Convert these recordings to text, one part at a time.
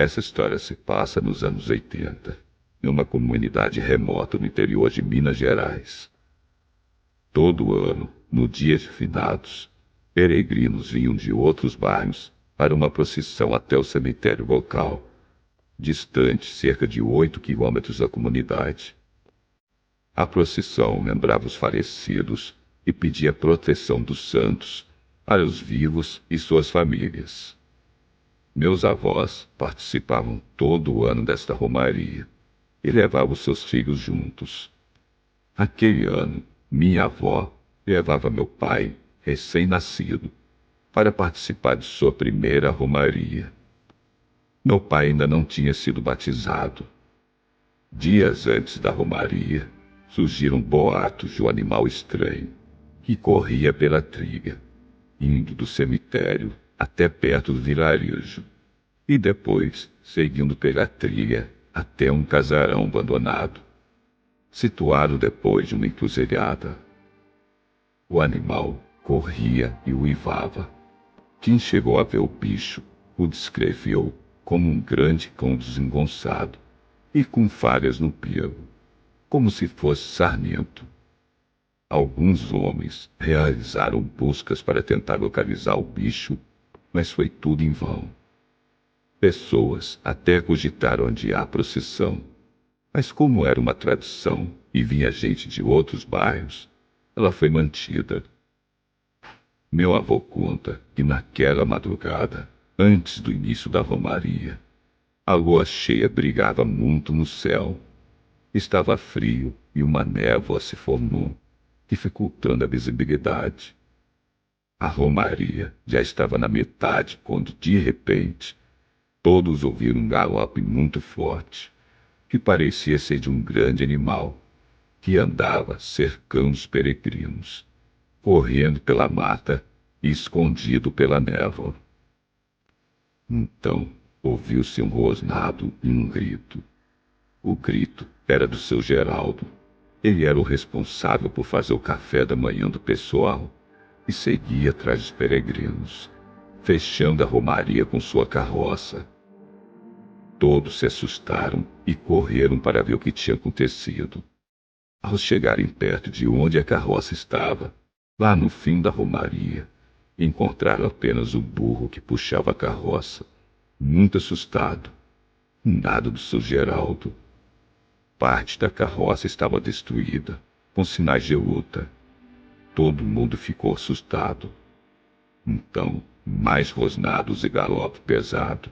Essa história se passa nos anos 80, em uma comunidade remota no interior de Minas Gerais. Todo ano, no dia de finados, peregrinos vinham de outros bairros para uma procissão até o cemitério local, distante cerca de 8 quilômetros da comunidade. A procissão lembrava os falecidos e pedia proteção dos santos para os vivos e suas famílias. Meus avós participavam todo o ano desta romaria e levavam seus filhos juntos. Aquele ano, minha avó levava meu pai, recém-nascido, para participar de sua primeira romaria. Meu pai ainda não tinha sido batizado. Dias antes da romaria, surgiram boatos de um animal estranho que corria pela trilha, indo do cemitério até perto do vilarejo, e depois seguindo pela trilha até um casarão abandonado, situado depois de uma encruzilhada. O animal corria e uivava. Quem chegou a ver o bicho o descreveu como um grande cão desengonçado e com falhas no pelo, como se fosse sarnento. Alguns homens realizaram buscas para tentar localizar o bicho, mas foi tudo em vão. Pessoas até cogitaram adiar a procissão, mas como era uma tradição e vinha gente de outros bairros, ela foi mantida. Meu avô conta que naquela madrugada, antes do início da romaria, a lua cheia brilhava muito no céu. Estava frio e uma névoa se formou, dificultando a visibilidade. A romaria já estava na metade quando, de repente, todos ouviram um galope muito forte, que parecia ser de um grande animal, que andava cercando os peregrinos, correndo pela mata e escondido pela névoa. Então, ouviu-se um rosnado e um grito. O grito era do seu Geraldo. Ele era o responsável por fazer o café da manhã do pessoal e seguia atrás dos peregrinos, fechando a romaria com sua carroça. Todos se assustaram e correram para ver o que tinha acontecido. Ao chegarem perto de onde a carroça estava, lá no fim da romaria, encontraram apenas o burro que puxava a carroça, muito assustado. Nada do seu Geraldo. Parte da carroça estava destruída, com sinais de luta. Todo mundo ficou assustado. Então, mais rosnados e galope pesado,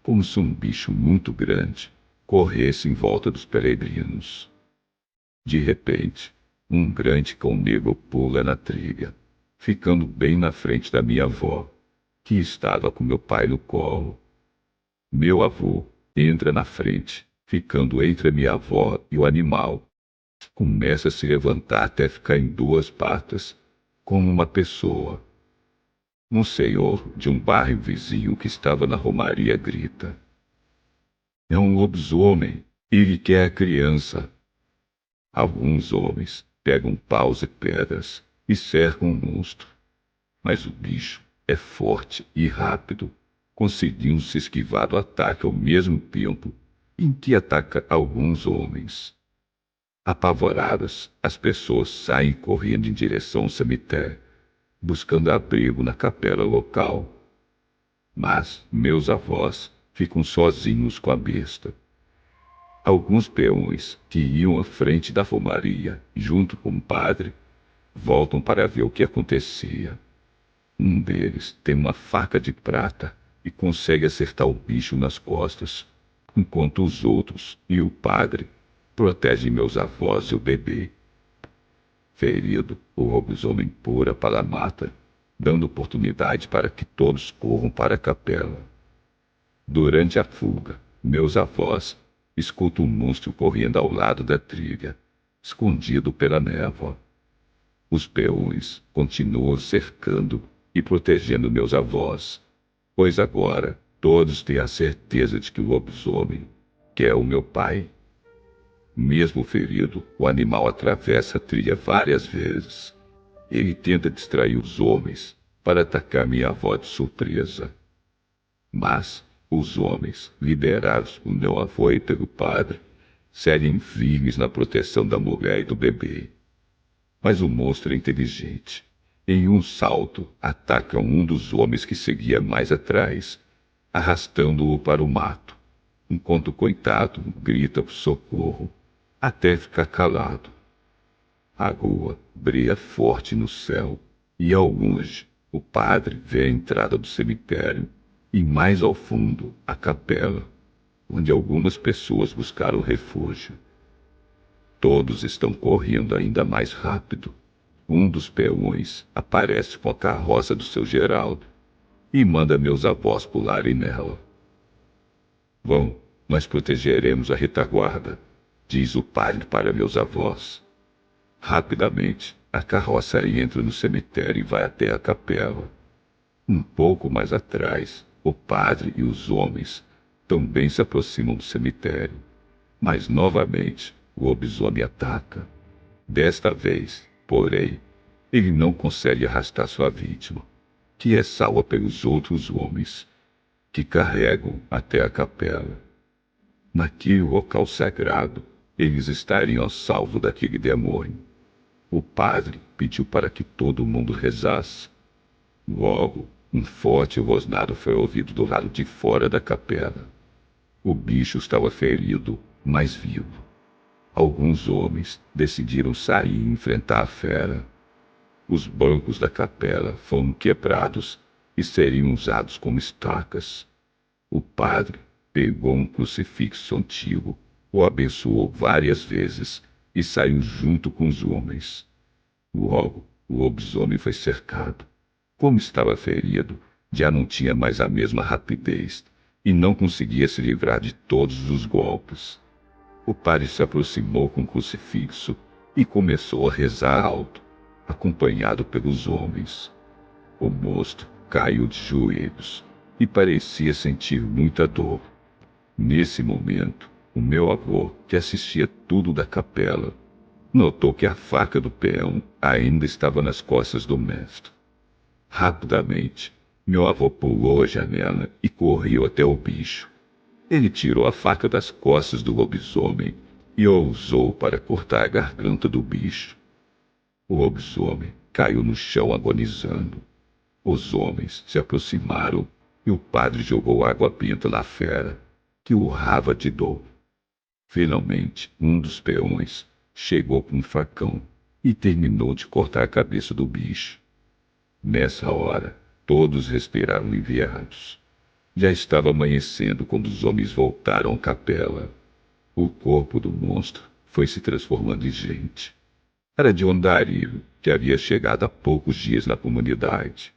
como se um bicho muito grande corresse em volta dos peregrinos. De repente, um grande cão negro pula na trilha, ficando bem na frente da minha avó, que estava com meu pai no colo. Meu avô entra na frente, ficando entre a minha avó e o animal. Começa a se levantar até ficar em duas patas, como uma pessoa. Um senhor de um bairro vizinho que estava na romaria grita: "É um lobisomem, ele quer a criança." Alguns homens pegam paus e pedras e cercam o monstro, mas o bicho é forte e rápido, conseguindo se esquivar do ataque ao mesmo tempo em que ataca alguns homens. Apavoradas, as pessoas saem correndo em direção ao cemitério, buscando abrigo na capela local. Mas meus avós ficam sozinhos com a besta. Alguns peões que iam à frente da romaria, junto com o padre, voltam para ver o que acontecia. Um deles tem uma faca de prata e consegue acertar o bicho nas costas, enquanto os outros e o padre protegem meus avós e o bebê. Ferido, o lobisomem pula para a mata, dando oportunidade para que todos corram para a capela. Durante a fuga, meus avós escutam um monstro correndo ao lado da trilha, escondido pela névoa. Os peões continuam cercando e protegendo meus avós, pois agora todos têm a certeza de que o lobisomem, que é o meu pai. Mesmo ferido, o animal atravessa a trilha várias vezes. Ele tenta distrair os homens para atacar minha avó de surpresa. Mas Os homens, liderados por meu avô e pelo padre, seguem firmes na proteção da mulher e do bebê. Mas o monstro é inteligente. Em um salto, ataca um dos homens que seguia mais atrás, arrastando-o para o mato, enquanto o coitado grita por socorro, até ficar calado. A lua brilha forte no céu, e ao longe, o padre vê a entrada do cemitério, e mais ao fundo, a capela, onde algumas pessoas buscaram refúgio. Todos estão correndo ainda mais rápido. Um dos peões aparece com a carroça do seu Geraldo e manda meus avós pularem nela. Bom, nós protegeremos a retaguarda, diz o padre para meus avós. Rapidamente, a carroça entra no cemitério e vai até a capela. Um pouco mais atrás, o padre e os homens também se aproximam do cemitério. Mas novamente, o lobisomem ataca. Desta vez, porém, ele não consegue arrastar sua vítima, que é salva pelos outros homens, que carregam até a capela. Naquele local sagrado, eles estariam a salvo daquele demônio. O padre pediu para que todo mundo rezasse. Logo, um forte rosnado foi ouvido do lado de fora da capela. O bicho estava ferido, mas vivo. Alguns homens decidiram sair e enfrentar a fera. Os bancos da capela foram quebrados e seriam usados como estacas. O padre pegou um crucifixo antigo, o abençoou várias vezes e saiu junto com os homens. Logo, o lobisomem foi cercado. Como estava ferido, já não tinha mais a mesma rapidez e não conseguia se livrar de todos os golpes. O padre se aproximou com o crucifixo e começou a rezar alto, acompanhado pelos homens. O monstro caiu de joelhos e parecia sentir muita dor. Nesse momento, o meu avô, que assistia tudo da capela, notou que a faca do peão ainda estava nas costas do mestre. Rapidamente, meu avô pulou a janela e correu até o bicho. Ele tirou a faca das costas do lobisomem e a usou para cortar a garganta do bicho. O lobisomem caiu no chão agonizando. Os homens se aproximaram e o padre jogou água benta na fera, que urrava de dor. Finalmente, um dos peões chegou com um facão e terminou de cortar a cabeça do bicho. Nessa hora, todos respiraram aliviados. Já estava amanhecendo quando os homens voltaram à capela. O corpo do monstro foi se transformando em gente. Era de um andarilho que havia chegado há poucos dias na comunidade.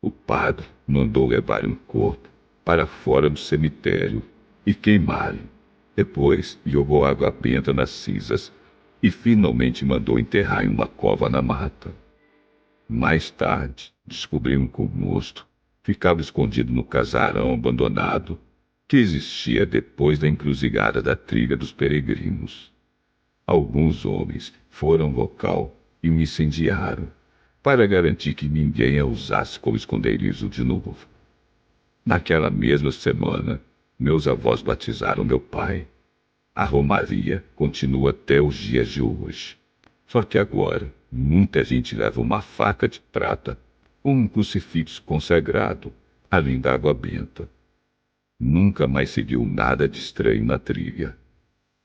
O padre mandou levar o corpo para fora do cemitério e queimarem. Depois jogou água benta nas cinzas e finalmente mandou enterrar em uma cova na mata. Mais tarde, descobriram que o monstro ficava escondido no casarão abandonado que existia depois da encruzilhada da trilha dos peregrinos. Alguns homens foram ao local e o incendiaram, para garantir que ninguém a usasse como esconderijo de novo. Naquela mesma semana, meus avós batizaram meu pai. A romaria continua até os dias de hoje. Só que agora, muita gente leva uma faca de prata ou um crucifixo consagrado, além da água benta. Nunca mais se viu nada de estranho na trilha.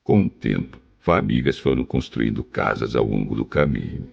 Com o tempo, famílias foram construindo casas ao longo do caminho.